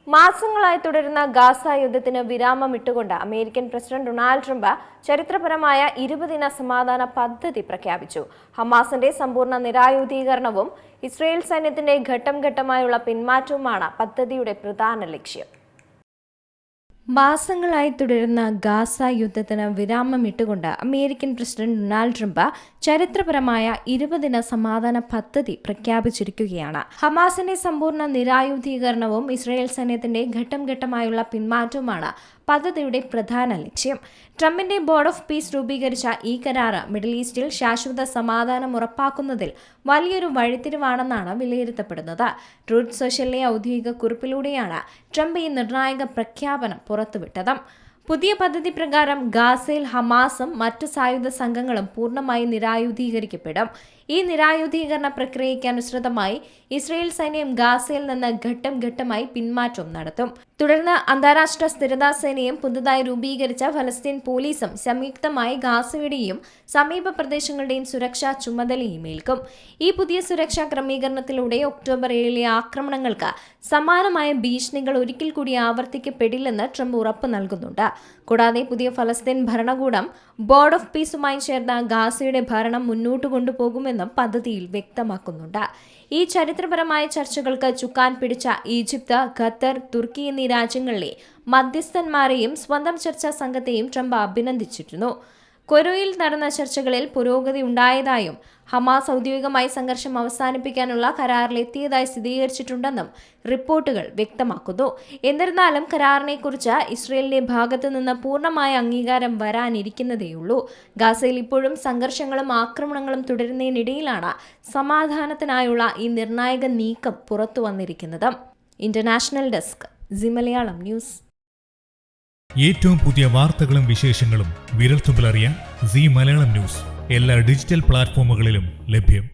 മാസങ്ങളായി തുടരുന്ന ഗാസ യുദ്ധത്തിന് വിരാമമിട്ടുകൊണ്ട് അമേരിക്കൻ പ്രസിഡന്റ് ഡൊണാൾഡ് ട്രംപ് ചരിത്രപരമായ 20 ദിന സമാധാന പദ്ധതി പ്രഖ്യാപിച്ചു. ഹമാസിന്റെ സമ്പൂർണ്ണ നിരായുധീകരണവും ഇസ്രായേൽ സൈന്യത്തിന്റെ ഘട്ടം ഘട്ടമായുള്ള പിന്മാറ്റവുമാണ് പദ്ധതിയുടെ പ്രധാന ലക്ഷ്യം. മാസങ്ങളായി തുടരുന്ന ഗാസ യുദ്ധത്തിന് വിരാമമിട്ടുകൊണ്ട് അമേരിക്കൻ പ്രസിഡന്റ് ഡൊണാൾഡ് ട്രംപ് ചരിത്രപരമായ 20 ദിന സമാധാന പദ്ധതി പ്രഖ്യാപിച്ചിരിക്കുകയാണ്. ഹമാസിന്റെ സമ്പൂർണ്ണ നിരായുധീകരണവും ഇസ്രായേൽ സൈന്യത്തിന്റെ ഘട്ടം ഘട്ടമായുള്ള പിന്മാറ്റവുമാണ് പദ്ധതിയുടെ പ്രധാന ലക്ഷ്യം. ട്രംപിന്റെ ബോർഡ് ഓഫ് പീസ് രൂപീകരിച്ച ഈ കരാറ് മിഡിൽ ഈസ്റ്റിൽ ശാശ്വത സമാധാനം ഉറപ്പാക്കുന്നതിൽ വലിയൊരു വഴിത്തിരിവാണെന്നാണ് വിലയിരുത്തപ്പെടുന്നത്. ട്രൂത്ത് സോഷ്യലിലെ ഔദ്യോഗിക കുറിപ്പിലൂടെയാണ് ട്രംപ് ഈ നിർണായക പ്രഖ്യാപനം പുറത്തുവിട്ടത്. പുതിയ പദ്ധതി പ്രകാരം ഗാസയിൽ ഹമാസും മറ്റ് സായുധ സംഘങ്ങളും പൂർണ്ണമായി നിരായുധീകരിക്കപ്പെടും. ഈ നിരായുധീകരണ പ്രക്രിയയ്ക്ക് അനുസൃതമായി ഇസ്രായേൽ സൈന്യം ഗാസയിൽ നിന്ന് ഘട്ടം ഘട്ടമായി പിന്മാറ്റം നടത്തും. തുടർന്ന് അന്താരാഷ്ട്ര സ്ഥിരതാ സേനയും പുതുതായി രൂപീകരിച്ച ഫലസ്തീൻ പോലീസും സംയുക്തമായി ഗാസയുടെയും സമീപ പ്രദേശങ്ങളുടെയും സുരക്ഷാ ചുമതലയും ഏൽക്കും. ഈ പുതിയ സുരക്ഷാ ക്രമീകരണത്തിലൂടെ ഒക്ടോബർ 7 ആക്രമണങ്ങൾക്ക് സമാനമായ ഭീഷണികൾ ഒരിക്കൽ കൂടി ആവർത്തിക്കപ്പെടില്ലെന്ന് ട്രംപ് ഉറപ്പ് നൽകുന്നുണ്ട്. കൂടാതെ പുതിയ ഫലസ്തീൻ ഭരണകൂടം ബോർഡ് ഓഫ് പീസുമായി ചേർന്ന ഗാസയുടെ ഭരണം മുന്നോട്ട് കൊണ്ടുപോകുമെന്നും പദ്ധതിയിൽ വ്യക്തമാക്കുന്നുണ്ട്. ഈ ചരിത്രപരമായ ചർച്ചകൾക്ക് ചുക്കാൻ പിടിച്ച ഈജിപ്ത്, ഖത്തർ, തുർക്കി എന്നീ രാജ്യങ്ങളിലെ മധ്യസ്ഥന്മാരെയും സ്വന്തം ചർച്ചാ സംഘത്തെയും ട്രംപ് അഭിനന്ദിച്ചിരുന്നു. കൊയ്റോയിൽ നടന്ന ചർച്ചകളിൽ പുരോഗതി ഉണ്ടായതായും ഹമാസ് ഔദ്യോഗികമായി സംഘർഷം അവസാനിപ്പിക്കാനുള്ള കരാറിലെത്തിയതായി സ്ഥിരീകരിച്ചിട്ടുണ്ടെന്നും റിപ്പോർട്ടുകൾ വ്യക്തമാക്കുന്നു. എന്നിരുന്നാലും കരാറിനെക്കുറിച്ച് ഇസ്രായേലിന്റെ ഭാഗത്തു നിന്ന് പൂർണ്ണമായ അംഗീകാരം വരാനിരിക്കുന്നതേയുള്ളൂ. ഗാസയിൽ ഇപ്പോഴും സംഘർഷങ്ങളും ആക്രമണങ്ങളും തുടരുന്നതിനിടയിലാണ് സമാധാനത്തിനായുള്ള ഈ നിർണായക നീക്കം പുറത്തു വന്നിരിക്കുന്നത്. International desk, C Malayalam news. ഏറ്റവും പുതിയ വാർത്തകളും വിശേഷങ്ങളും വിരൽത്തുമ്പിലറിയാൻ സി മലയാളം ന്യൂസ് എല്ലാ ഡിജിറ്റൽ പ്ലാറ്റ്ഫോമുകളിലും ലഭ്യം.